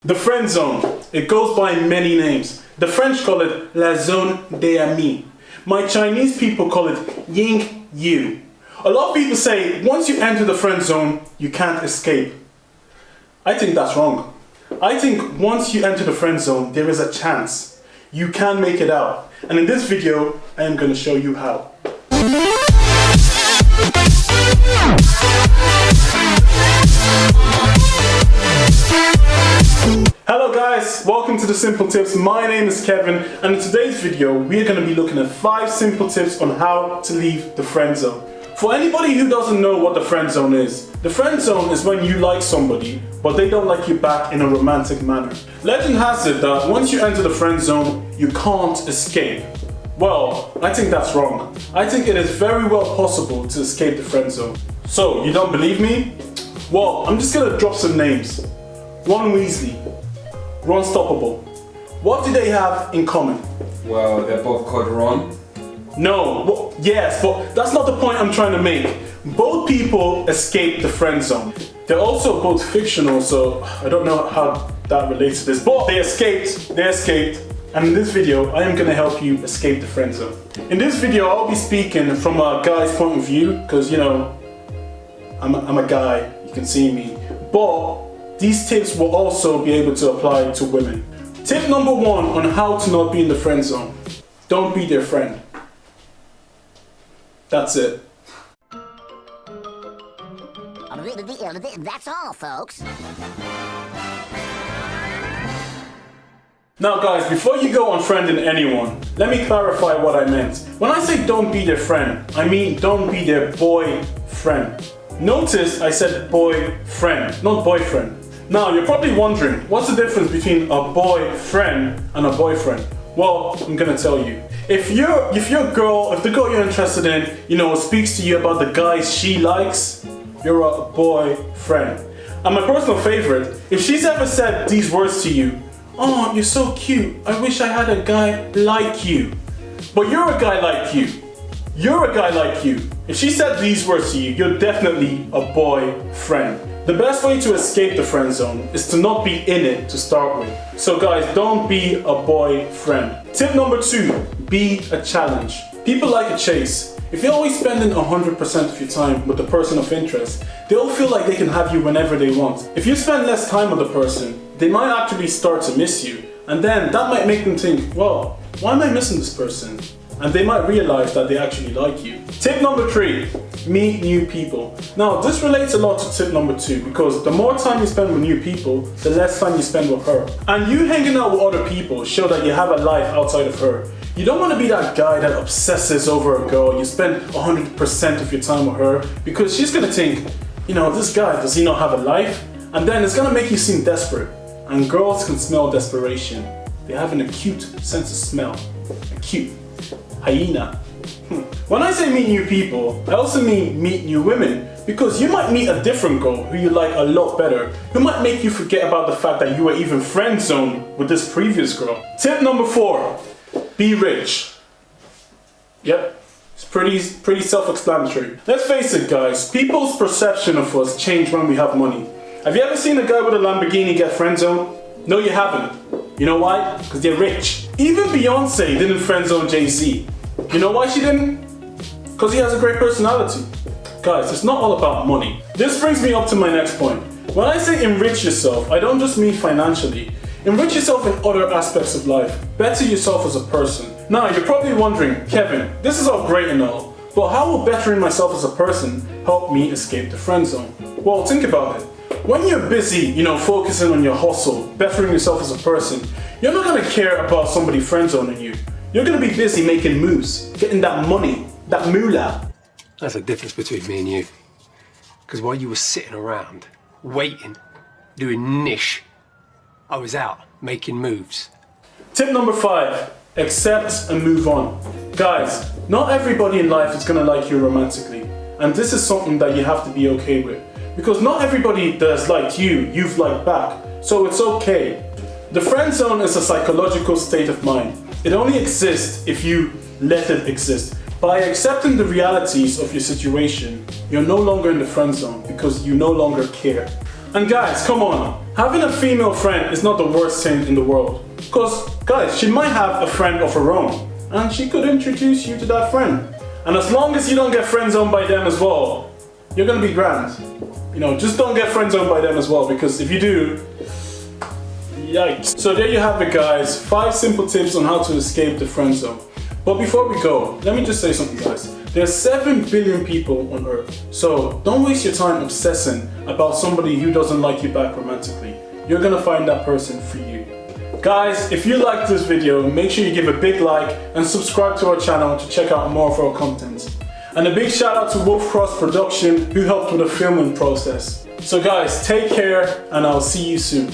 The friend zone. It goes by many names. The French call it la zone des amis. My Chinese people call it ying yu. A lot of people say once you enter the friend zone, you can't escape. I think that's wrong. I think once you enter the friend zone, there is a chance. You can make it out. And in this video, I am going to show you how. Hello guys, welcome to the Simple Tips. My name is Kevin, and in today's video we are going to be looking at 5 simple tips on how to leave the friend zone. For anybody who doesn't know what the friend zone is, the friend zone is when you like somebody but they don't like you back in a romantic manner. Legend has it that once you enter the friend zone, you can't escape. Well, I think that's wrong. I think it is very well possible to escape the friend zone. So, you don't believe me? Well, I'm just going to drop some names. Ron Weasley, Ron Stoppable. What do they have in common? Well, they're both called Ron. No, well, yes, but that's not the point I'm trying to make. Both people escape the friend zone. They're also both fictional, so I don't know how that relates to this, but they escaped, and in this video, I am going to help you escape the friend zone. In this video, I'll be speaking from a guy's point of view, because, you know, I'm a guy, you can see me, but these tips will also be able to apply to women. Tip number 1 on how to not be in the friend zone. Don't be their friend. That's it. That's all, folks. Now guys, before you go on friending anyone, let me clarify what I meant. When I say don't be their friend, I mean don't be their boyfriend. Notice I said boyfriend, not boyfriend. Now you're probably wondering, what's the difference between a boyfriend and a boyfriend? Well, I'm gonna tell you. If the girl you're interested in, you know, speaks to you about the guys she likes, you're a boyfriend. And my personal favorite, if she's ever said these words to you, "Oh, you're so cute, I wish I had a guy like you." But you're a guy like you. You're a guy like you. If she said these words to you, you're definitely a boyfriend. The best way to escape the friend zone is to not be in it to start with. So guys, don't be a boyfriend. Tip number 2, be a challenge. People like a chase. If you're always spending 100% of your time with the person of interest, they'll feel like they can have you whenever they want. If you spend less time with the person, they might actually start to miss you. And then that might make them think, well, why am I missing this person? And they might realize that they actually like you. Tip number 3, meet new people. Now this relates a lot to tip number 2 because the more time you spend with new people, the less time you spend with her. And you hanging out with other people show that you have a life outside of her. You don't want to be that guy that obsesses over a girl. You spend 100% of your time with her because she's going to think, you know, this guy, does he not have a life? And then it's going to make you seem desperate. And girls can smell desperation. They have an acute sense of smell. Acute. Hyena. When I say meet new people, I also mean meet new women, because you might meet a different girl who you like a lot better, who might make you forget about the fact that you were even friend zoned with this previous girl. Tip number 4, be rich. Yep, it's pretty self-explanatory. Let's face it guys, people's perception of us change when we have money. Have you ever seen a guy with a Lamborghini get friend zoned? No, you haven't. You know why? Because they're rich. Even Beyonce didn't friend zone Jay-Z. You know why she didn't? Because he has a great personality. Guys, it's not all about money. This brings me up to my next point. When I say enrich yourself, I don't just mean financially. Enrich yourself in other aspects of life. Better yourself as a person. Now, you're probably wondering, Kevin, this is all great and all, but how will bettering myself as a person help me escape the friend zone? Well, think about it. When you're busy, you know, focusing on your hustle, bettering yourself as a person, you're not gonna care about somebody friend zoning you. You're gonna be busy making moves, getting that money, that moolah. That's the difference between me and you. Because while you were sitting around, waiting, doing niche, I was out making moves. Tip number 5, accept and move on. Guys, not everybody in life is gonna like you romantically. And this is something that you have to be okay with. Because not everybody that has liked you, you've liked back. So it's okay. The friend zone is a psychological state of mind. It only exists if you let it exist. By accepting the realities of your situation, you're no longer in the friend zone because you no longer care. And guys, come on, having a female friend is not the worst thing in the world. Because guys, she might have a friend of her own and she could introduce you to that friend. And as long as you don't get friend zoned by them as well, you're gonna be grand. You know, just don't get friend zoned by them as well, because if you do, yikes. So there you have it guys, 5 simple tips on how to escape the friend zone. But before we go, let me just say something guys. There's 7 billion people on earth, so don't waste your time obsessing about somebody who doesn't like you back romantically. You're gonna find that person for you. Guys, if you liked this video, make sure you give a big like and subscribe to our channel to check out more of our content. And a big shout out to Wolf Cross Production who helped with the filming process. So guys, take care and I'll see you soon.